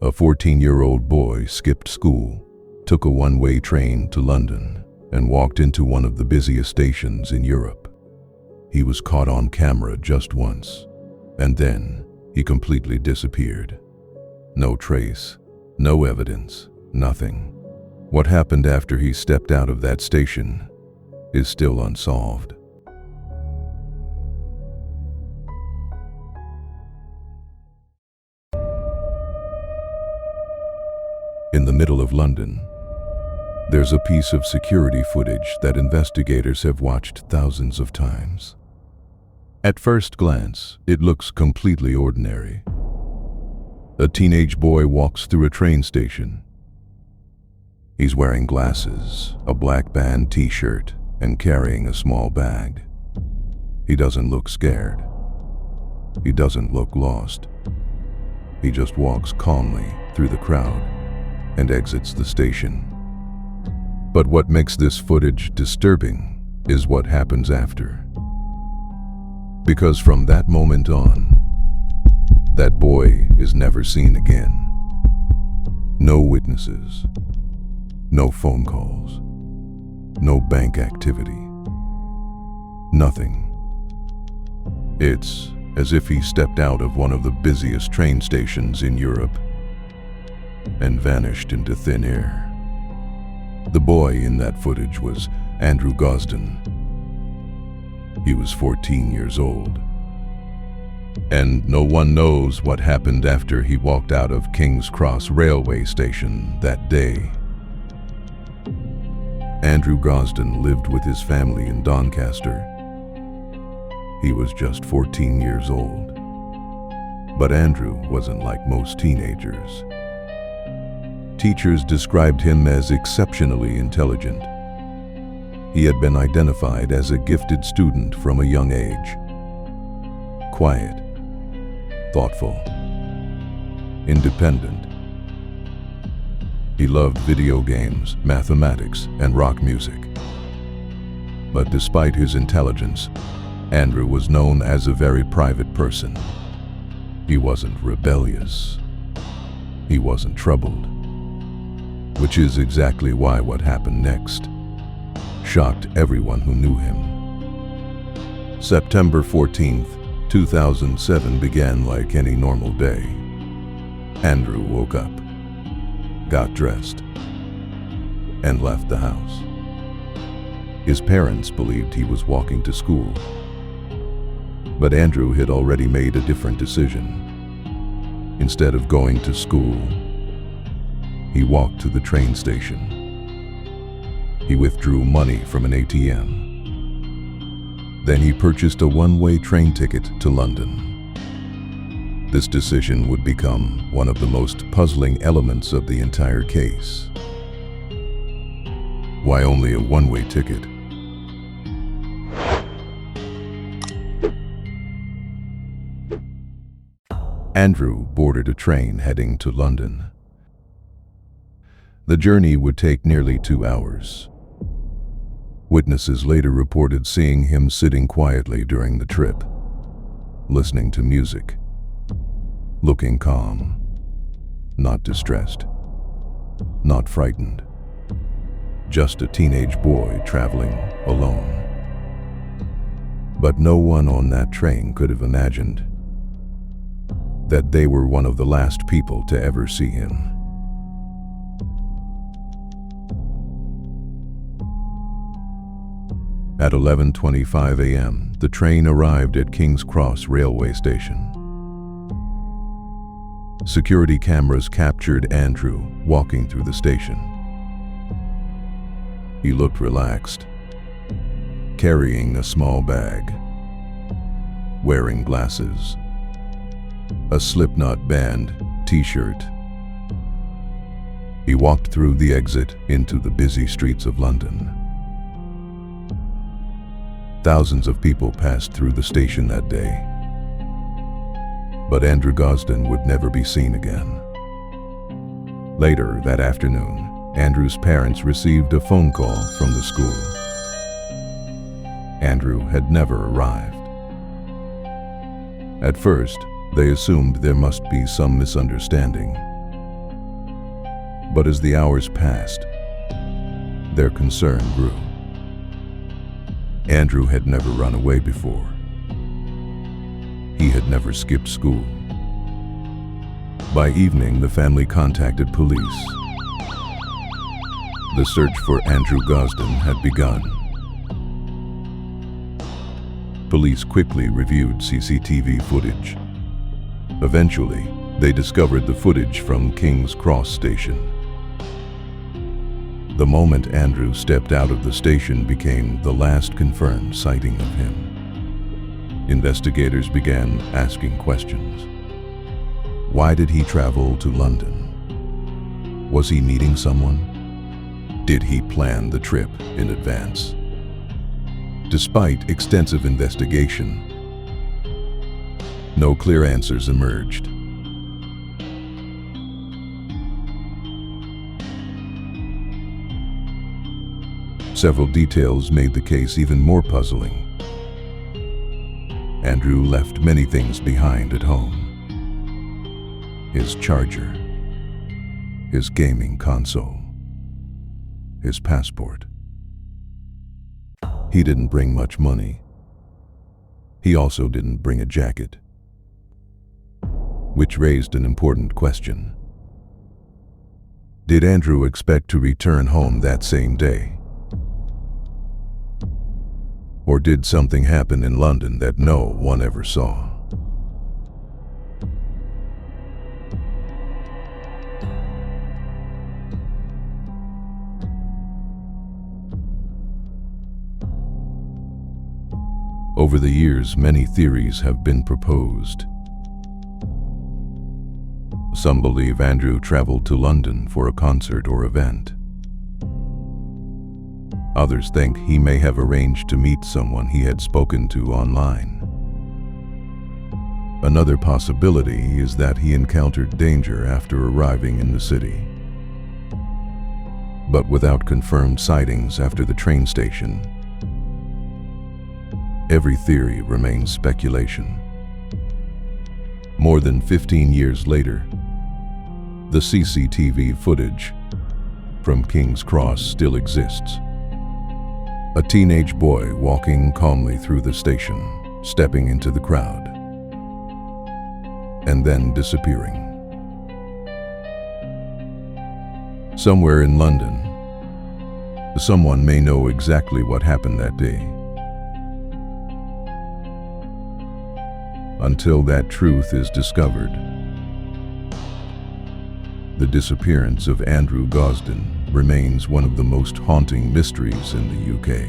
A 14-year-old boy skipped school, took a one-way train to London, and walked into one of the busiest stations in Europe. He was caught on camera just once, and then he completely disappeared. No trace, no evidence, nothing. What happened after he stepped out of that station is still unsolved. In the middle of London, there's a piece of security footage that investigators have watched thousands of times. At first glance, it looks completely ordinary. A teenage boy walks through a train station. He's wearing glasses, a black band t-shirt, and carrying a small bag. He doesn't look scared. He doesn't look lost. He just walks calmly through the crowd and exits the station. But what makes this footage disturbing is what happens after. Because from that moment on, that boy is never seen again. No witnesses, no phone calls, no bank activity, nothing. It's as if he stepped out of one of the busiest train stations in Europe and vanished into thin air. The boy in that footage was Andrew Gosden. He was 14 years old. And no one knows what happened after he walked out of King's Cross railway station that day. Andrew Gosden lived with his family in Doncaster. He was just 14 years old. But Andrew wasn't like most teenagers. Teachers described him as exceptionally intelligent. He had been identified as a gifted student from a young age. Quiet, thoughtful, independent. He loved video games, mathematics, and rock music. But despite his intelligence, Andrew was known as a very private person. He wasn't rebellious. He wasn't troubled. Which is exactly why what happened next shocked everyone who knew him. September 14th, 2007 began like any normal day. Andrew woke up, got dressed, and left the house. His parents believed he was walking to school, but Andrew had already made a different decision. Instead of going to school, he walked to the train station. He withdrew money from an ATM. Then he purchased a one-way train ticket to London. This decision would become one of the most puzzling elements of the entire case. Why only a one-way ticket? Andrew boarded a train heading to London. The journey would take nearly 2 hours. Witnesses later reported seeing him sitting quietly during the trip, listening to music, looking calm, not distressed, not frightened, just a teenage boy traveling alone. But no one on that train could have imagined that they were one of the last people to ever see him. At 11:25 a.m., the train arrived at King's Cross railway station. Security cameras captured Andrew walking through the station. He looked relaxed, carrying a small bag, wearing glasses, a Slipknot band t-shirt. He walked through the exit into the busy streets of London. Thousands of people passed through the station that day. But Andrew Gosden would never be seen again. Later that afternoon, Andrew's parents received a phone call from the school. Andrew had never arrived. At first, they assumed there must be some misunderstanding. But as the hours passed, their concern grew. Andrew had never run away before. He had never skipped school. By evening, the family contacted police. The search for Andrew Gosden had begun. Police quickly reviewed CCTV footage. Eventually, they discovered the footage from King's Cross station. The moment Andrew stepped out of the station became the last confirmed sighting of him. Investigators began asking questions. Why did he travel to London? Was he meeting someone? Did he plan the trip in advance? Despite extensive investigation, no clear answers emerged. Several details made the case even more puzzling. Andrew left many things behind at home. His charger, his gaming console, his passport. He didn't bring much money. He also didn't bring a jacket, which raised an important question. Did Andrew expect to return home that same day? Or did something happen in London that no one ever saw? Over the years, many theories have been proposed. Some believe Andrew traveled to London for a concert or event. Others think he may have arranged to meet someone he had spoken to online. Another possibility is that he encountered danger after arriving in the city. But without confirmed sightings after the train station, every theory remains speculation. More than 15 years later, the CCTV footage from King's Cross still exists. A teenage boy walking calmly through the station, stepping into the crowd, and then disappearing. Somewhere in London, someone may know exactly what happened that day. Until that truth is discovered, the disappearance of Andrew Gosden remains one of the most haunting mysteries in the UK.